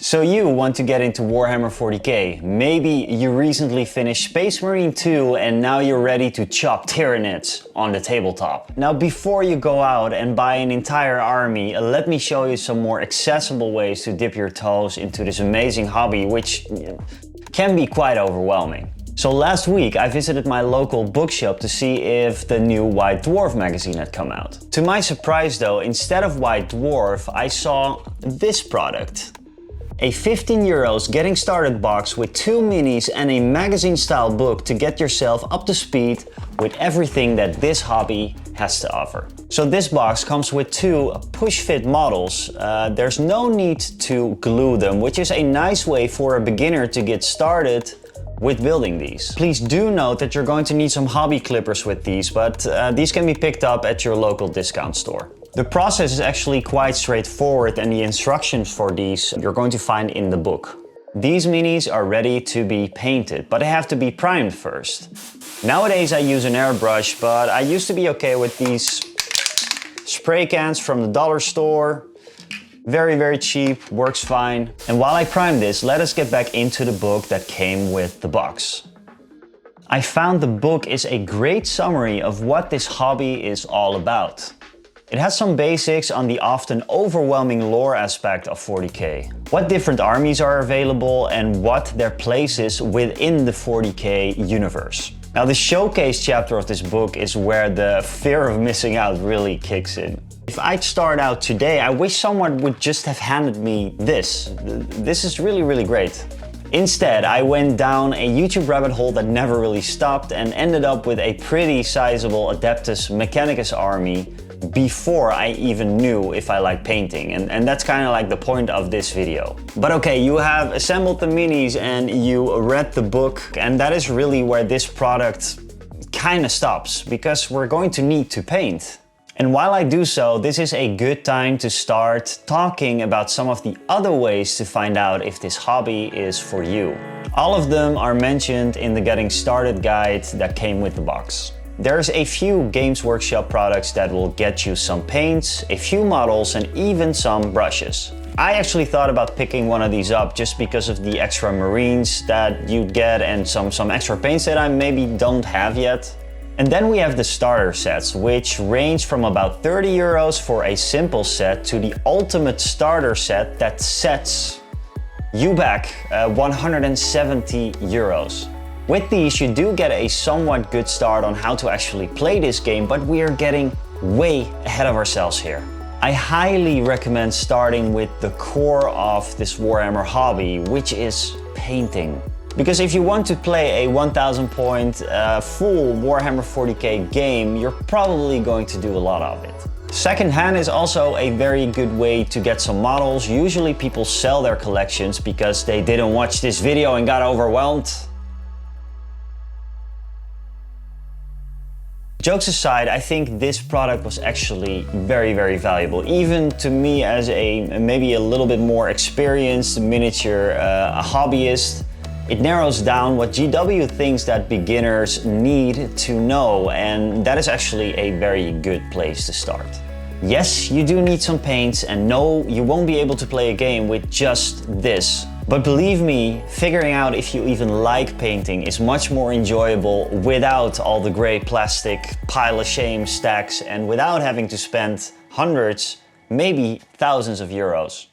So you want to get into Warhammer 40k. Maybe you recently finished Space Marine 2 and now you're ready to chop Tyranids on the tabletop. Now before you go out and buy an entire army, let me show you some more accessible ways to dip your toes into this amazing hobby, which can be quite overwhelming. So last week I visited my local bookshop to see if the new White Dwarf magazine had come out. To my surprise though, instead of White Dwarf, I saw this product. A 15 euros getting started box with 2 minis and a magazine style book to get yourself up to speed with everything that this hobby has to offer. So this box comes with 2 push fit models. There's no need to glue them, which is a nice way for a beginner to get started with building these. Please do note that you're going to need some hobby clippers with these, but these can be picked up at your local discount store. The process is actually quite straightforward and the instructions for these you're going to find in the book. These minis are ready to be painted, but they have to be primed first. Nowadays I use an airbrush, but I used to be okay with these spray cans from the dollar store. Very cheap, works fine. And while I prime this, let us get back into the book that came with the box. I found the book is a great summary of what this hobby is all about. It has some basics on the often overwhelming lore aspect of 40k. What different armies are available and what their place is within the 40k universe. Now the showcase chapter of this book is where the fear of missing out really kicks in. If I'd start out today, I wish someone would just have handed me this. This is really great. Instead, I went down a YouTube rabbit hole that never really stopped and ended up with a pretty sizable Adeptus Mechanicus army before I even knew if I like painting, and that's kind of like the point of this video. But okay, you have assembled the minis and you read the book, and that is really where this product kind of stops, because we're going to need to paint. And while I do so, this is a good time to start talking about some of the other ways to find out if this hobby is for you. All of them are mentioned in the Getting Started guide that came with the box. There's a few Games Workshop products that will get you some paints, a few models, and even some brushes. I actually thought about picking one of these up just because of the extra marines that you'd get and some extra paints that I maybe don't have yet. And then we have the starter sets, which range from about 30 euros for a simple set to the ultimate starter set that sets you back 170 euros. With these, you do get a somewhat good start on how to actually play this game, but we are getting way ahead of ourselves here. I highly recommend starting with the core of this Warhammer hobby, which is painting. Because if you want to play a 1000 point full Warhammer 40k game, you're probably going to do a lot of it. Secondhand is also a very good way to get some models. Usually people sell their collections because they didn't watch this video and got overwhelmed. Jokes aside, I think this product was actually very valuable. Even to me as a maybe a little bit more experienced miniature hobbyist, it narrows down what GW thinks that beginners need to know, and that is actually a very good place to start. Yes, you do need some paints, and no, you won't be able to play a game with just this. But believe me, figuring out if you even like painting is much more enjoyable without all the gray plastic pile of shame stacks and without having to spend hundreds, maybe thousands of euros.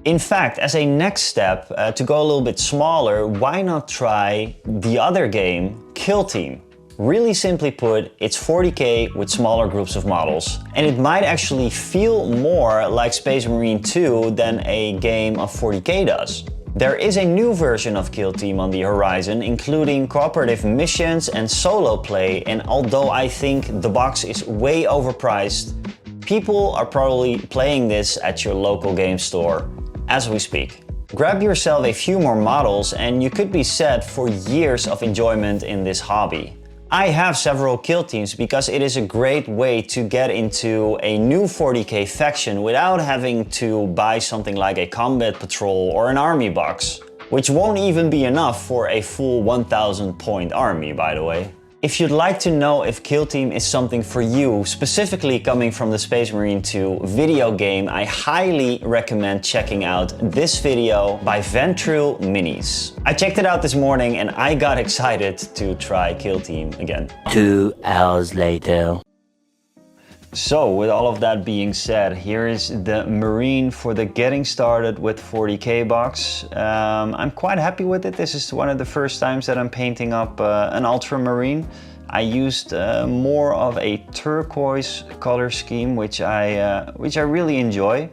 In fact, as a next step, to go a little bit smaller, why not try the other game, Kill Team? Really simply put, it's 40k with smaller groups of models, and it might actually feel more like Space Marine 2 than a game of 40k does. There is a new version of Kill Team on the horizon, including cooperative missions and solo play, and although I think the box is way overpriced, people are probably playing this at your local game store as we speak. Grab yourself a few more models and you could be set for years of enjoyment in this hobby. I have several kill teams because it is a great way to get into a new 40k faction without having to buy something like a combat patrol or an army box, which won't even be enough for a full 1000 point army, by the way. If you'd like to know if Kill Team is something for you, specifically coming from the Space Marine 2 video game, I highly recommend checking out this video by Ventrue Minis. I checked it out this morning and I got excited to try Kill Team again. 2 hours later. So with all of that being said, here is the Marine for the Getting Started with 40k box. I'm quite happy with it. This is one of the first times that I'm painting up an Ultramarine. I used more of a turquoise color scheme, which I really enjoy.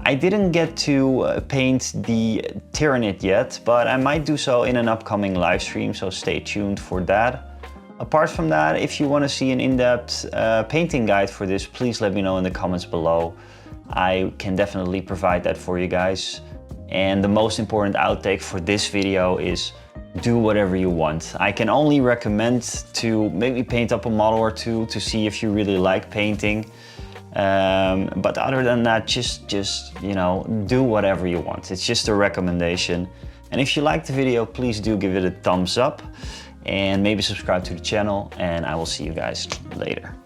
I didn't get to paint the Tyranid yet, but I might do so in an upcoming live stream, so stay tuned for that. Apart from that, if you want to see an in-depth painting guide for this, please let me know in the comments below. I can definitely provide that for you guys. And the most important outtake for this video is do whatever you want. I can only recommend to maybe paint up a model or two to see if you really like painting. But other than that, just you know, do whatever you want. It's just a recommendation. And if you like the video, please do give it a thumbs up. And maybe subscribe to the channel, and I will see you guys later.